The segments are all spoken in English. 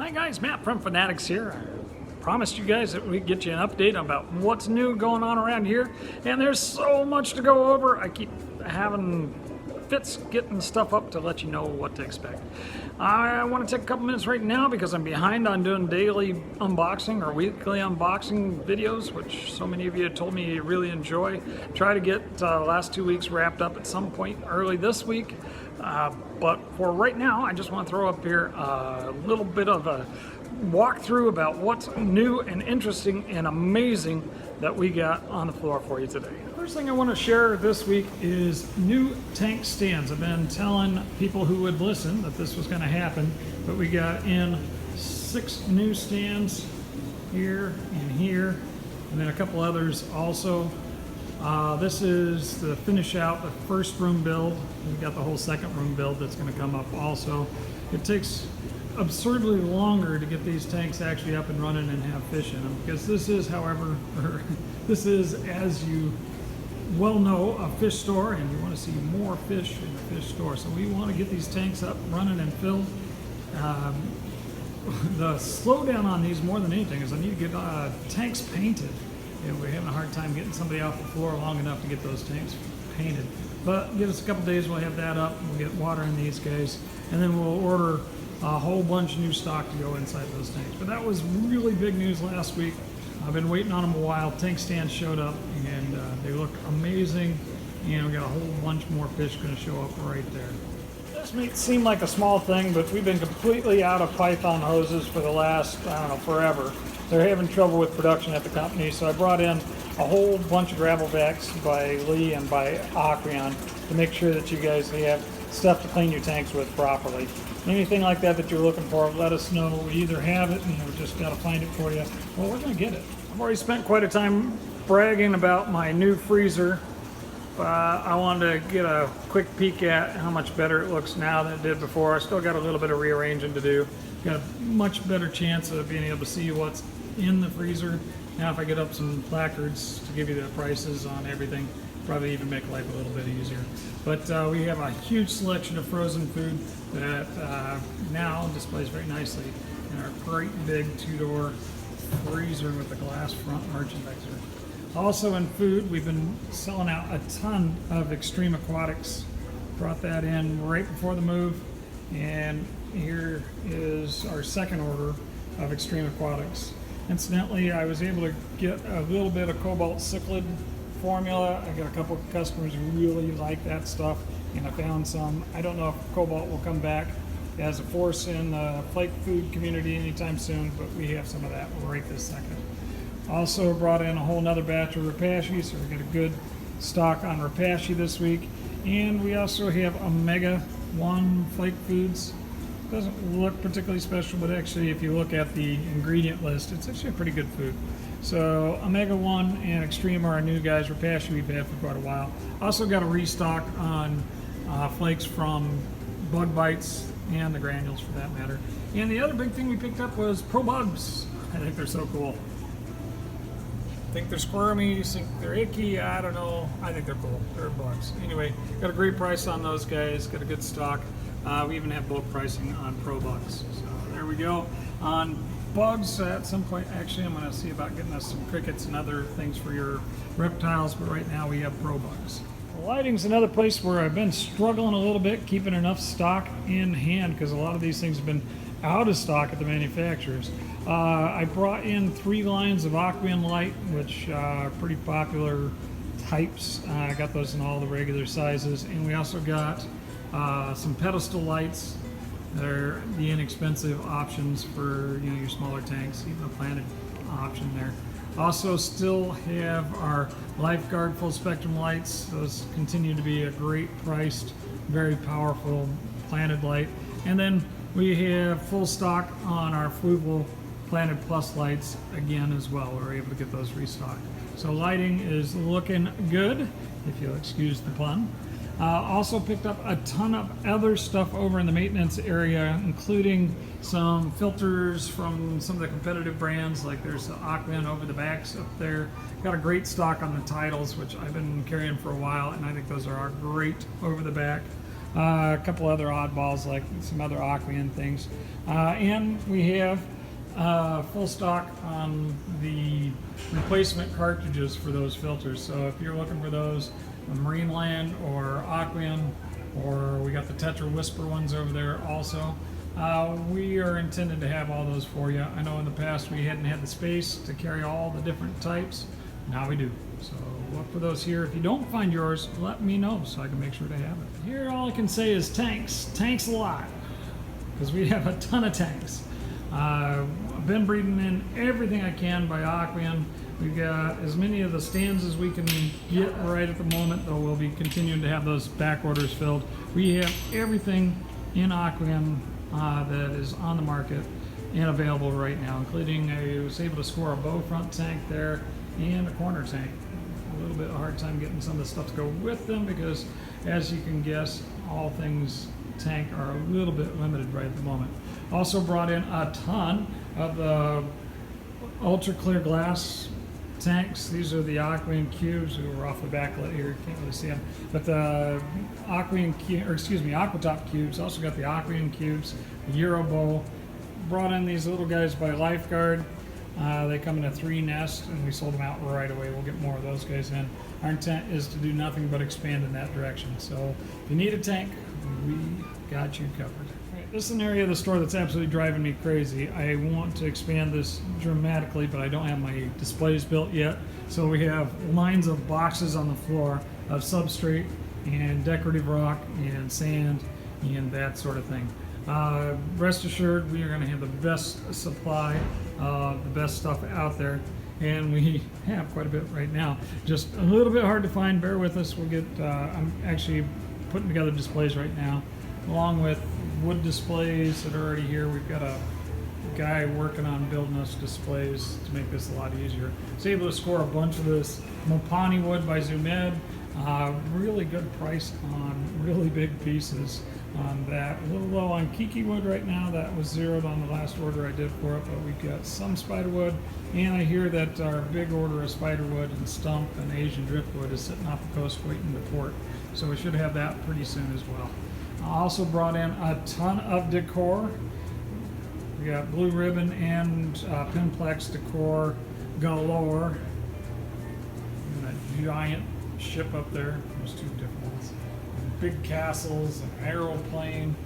Hi guys, Matt from Finatics here. I promised you guys that we'd get you an update about what's new going on around here, and there's so much to go over. I keep having fits getting stuff up to let you know what to expect. I want to take a couple minutes right now because I'm behind on doing daily unboxing or weekly unboxing videos, which so many of you told me you really enjoy. Try to get the last 2 weeks wrapped up at some point early this week. But for right now, I just want to throw up here a little bit of a walkthrough about what's new and interesting and amazing that we got on the floor for you today. First thing I want to share this week is new tank stands. I've been telling people who would listen that this was going to happen, but we got in 6 new stands here and here, and then a couple others also. This is to finish out the first room build. We've got the whole second room build that's going to come up also. It takes absurdly longer to get these tanks actually up and running and have fish in them, because this is, however, this is, as you well know, a fish store, and you want to see more fish in the fish store. So we want to get these tanks up, running, and filled. The slowdown on these more than anything is I need to get tanks painted. We're having a hard time getting somebody off the floor long enough to get those tanks painted. But give us a couple days, we'll have that up. We'll get water in these guys, and then we'll order a whole bunch of new stock to go inside those tanks. But that was really big news last week. I've been waiting on them a while. Tank stands showed up, and they look amazing. And we got a whole bunch more fish going to show up right there. This may seem like a small thing, but we've been completely out of Python hoses for the last, I don't know, forever. They're having trouble with production at the company, so I brought in a whole bunch of gravel vacs by Lee and by Aquion to make sure that you guys have stuff to clean your tanks with properly. Anything like that that you're looking for, let us know. We either have it, and we just got to find it for you, well, we're going to get it. I've already spent quite a time bragging about my new freezer. I wanted to get a quick peek at how much better it looks now than it did before. I still got a little bit of rearranging to do. Got a much better chance of being able to see what's in the freezer. Now if I get up some placards to give you the prices on everything, probably even make life a little bit easier. But we have a huge selection of frozen food that now displays very nicely in our great big 2-door freezer with the glass front merchandiser. Also in food, we've been selling out a ton of Extreme Aquatics. Brought that in right before the move, and here is our second order of Extreme Aquatics. Incidentally, I was able to get a little bit of cobalt cichlid formula. I got a couple of customers who really like that stuff, and I found some. I don't know if cobalt will come back as a force in the flake food community anytime soon, but we have some of that right this second. Also brought in a whole nother batch of Rapashi, so we got a good stock on Rapashi this week. And we also have Omega 1 flake foods. Doesn't look particularly special, but actually if you look at the ingredient list, it's actually a pretty good food. So Omega 1 and Extreme are our new guys. Rapashi we've had for quite a while. Also got a restock on flakes from Bug Bites and the granules for that matter. And the other big thing we picked up was Pro Bugs. I think they're so cool. Think they're squirmy, think they're icky, I don't know. I think they're cool. They're bugs. Anyway, got a great price on those guys, got a good stock. We even have bulk pricing on Pro Bugs. So there we go. On bugs, at some point, actually, I'm going to see about getting us some crickets and other things for your reptiles, but right now we have Pro Bugs. Lighting's another place where I've been struggling a little bit, keeping enough stock in hand, because a lot of these things have been out of stock at the manufacturers. I brought in 3 lines of Aquion light, which are pretty popular types. I got those in all the regular sizes, and we also got some pedestal lights. They're the inexpensive options for your smaller tanks, even a planted option there. Also still have our Lifeguard full spectrum lights. Those continue to be a great priced, very powerful planted light. And then we have full stock on our Fluval Planted Plus lights again as well. We're able to get those restocked. So lighting is looking good, if you'll excuse the pun. Also picked up a ton of other stuff over in the maintenance area, including some filters from some of the competitive brands, like there's the Aquion over the backs up there. Got a great stock on the titles, which I've been carrying for a while, and I think those are great over the back. a couple other oddballs like some other Aqueon things. And we have full stock on the replacement cartridges for those filters. So if you're looking for those, Marineland or Aqueon, or we got the Tetra Whisper ones over there also. We are intended to have all those for you. I know in the past we hadn't had the space to carry all the different types. Now we do. So look for those here. If you don't find yours, let me know so I can make sure to have it. Here all I can say is tanks. Tanks a lot. Because we have a ton of tanks. I've been breeding in everything I can by Aqueon. We've got as many of the stands as we can get right at the moment, though we'll be continuing to have those back orders filled. We have everything in Aqueon that is on the market and available right now, including I was able to score a bow front tank there and a corner tank. A little bit hard time getting some of the stuff to go with them because, as you can guess, all things tank are a little bit limited right at the moment. Also brought in a ton of the ultra clear glass tanks. These are the Aqueon cubes. We're off the backlit here, can't really see them. But the Aquatop cubes. Also got the Aqueon cubes, the Euro bowl. Brought in these little guys by Lifeguard. They come in a 3 nest, and we sold them out right away. We'll get more of those guys in. Our intent is to do nothing but expand in that direction. So if you need a tank, we got you covered. Right, this is an area of the store that's absolutely driving me crazy. I want to expand this dramatically, but I don't have my displays built yet. So we have lines of boxes on the floor of substrate and decorative rock and sand and that sort of thing. Rest assured, we are going to have the best supply of the best stuff out there, and we have quite a bit right now. Just a little bit hard to find. Bear with us. We'll get. I'm actually putting together displays right now, along with wood displays that are already here. We've got a guy working on building us displays to make this a lot easier. I was able to score a bunch of this Mopani wood by Zoomed. Really good price on really big pieces on that. A little low on Kiki wood right now. That was zeroed on the last order I did for it, but we've got some spider wood, and I hear that our big order of spider wood and stump and Asian driftwood is sitting off the coast waiting to port. So we should have that pretty soon as well. I also brought in a ton of decor. We got blue ribbon and Pinplex decor galore. And that giant ship up there. There's 2 different ones. Big castles, an aeroplane.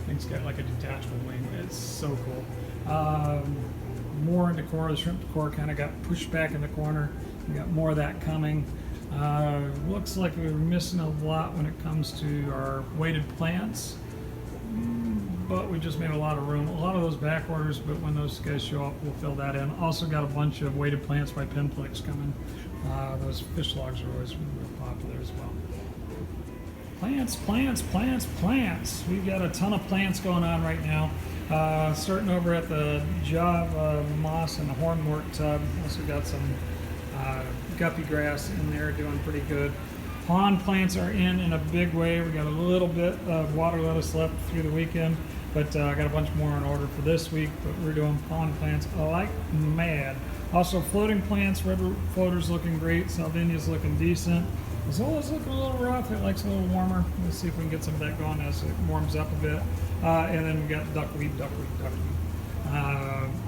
Thing's got like a detachable wing. It's so cool. More in decor. The shrimp decor kind of got pushed back in the corner. We got more of that coming. Looks like we're missing a lot when it comes to our weighted plants, but we just made a lot of room. A lot of those back orders, but when those guys show up, we'll fill that in. Also got a bunch of weighted plants by Pinplex coming. Those fish logs are always real popular as well. Plants, plants, plants, plants. We've got a ton of plants going on right now. Starting over at the Java moss and the hornwort tub. Also got some guppy grass in there doing pretty good. Pond plants are in a big way. We got a little bit of water lettuce left through the weekend, but I got a bunch more on order for this week. But we're doing pond plants like mad. Also floating plants, red root floaters looking great. Salvinia's looking decent. Zola's looking a little rough. It likes a little warmer. Let's see if we can get some of that going as it warms up a bit. And then we got duckweed.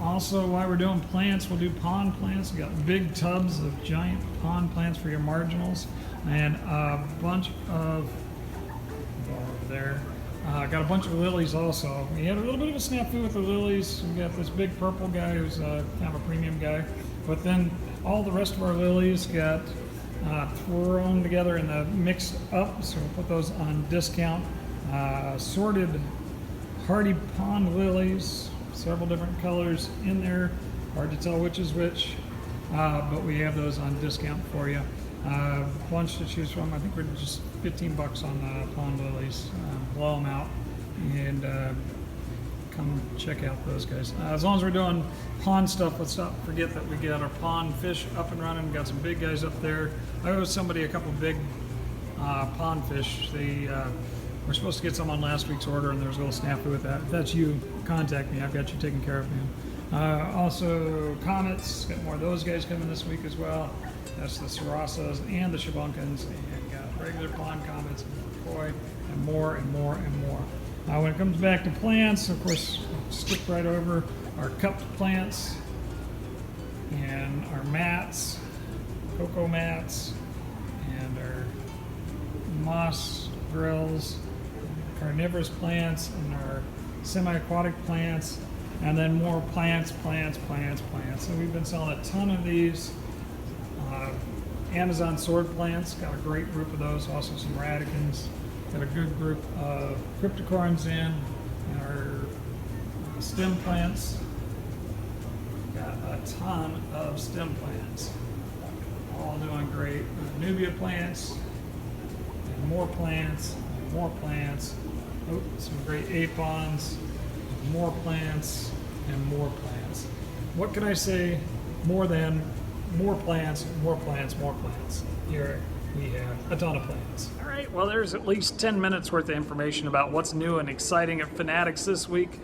Also, while we're doing plants, we'll do pond plants. We got big tubs of giant pond plants for your marginals, and a bunch of over there. Got a bunch of lilies also. We had a little bit of a snafu with the lilies. We got this big purple guy who's kind of a premium guy, but then all the rest of our lilies got thrown together and mixed up. So we'll put those on discount. Sorted hardy pond lilies. Several different colors in there. Hard to tell which is which, but we have those on discount for you. A bunch to choose from. I think we're just 15 bucks on the pond lilies. Blow them out and come check out those guys. As long as we're doing pond stuff, let's not forget that we got our pond fish up and running. Got some big guys up there. I owe somebody a couple big pond fish. They we're supposed to get some on last week's order, and there was a little snafu with that. If that's you, contact me. I've got you taken care of, man. Also, comets. Got more of those guys coming this week as well. That's the Sarasas and the Shabunkins. And got regular pond comets and koi. and more and more and more. Now when it comes back to plants, of course, skip right over our cupped plants and our mats, cocoa mats, and our moss grills, carnivorous plants, and our semi-aquatic plants, and then more plants. So we've been selling a ton of these. Amazon sword plants, got a great group of those, also some radicans. Got a good group of cryptocoryms in, and our stem plants. Got a ton of stem plants, all doing great. Nubia plants, and more plants, and more plants. Oh, some great apons, more plants, and more plants. What can I say more than more plants, more plants, more plants? Here we have a ton of plants. All right, well, there's at least 10 minutes worth of information about what's new and exciting at Finatics this week.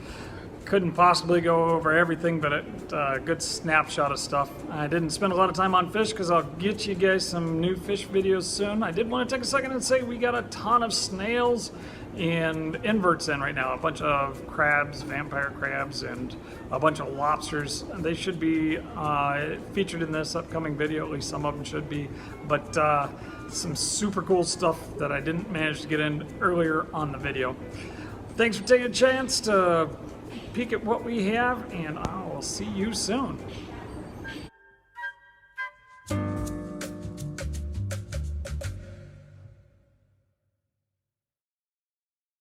Couldn't possibly go over everything, but a good snapshot of stuff. I didn't spend a lot of time on fish because I'll get you guys some new fish videos soon. I did want to take a second and say we got a ton of snails and inverts in right now. A bunch of crabs, vampire crabs, and a bunch of lobsters. They should be featured in this upcoming video, at least some of them should be. But some super cool stuff that I didn't manage to get in earlier on the video. Thanks for taking a chance to peek at what we have, and I will see you soon.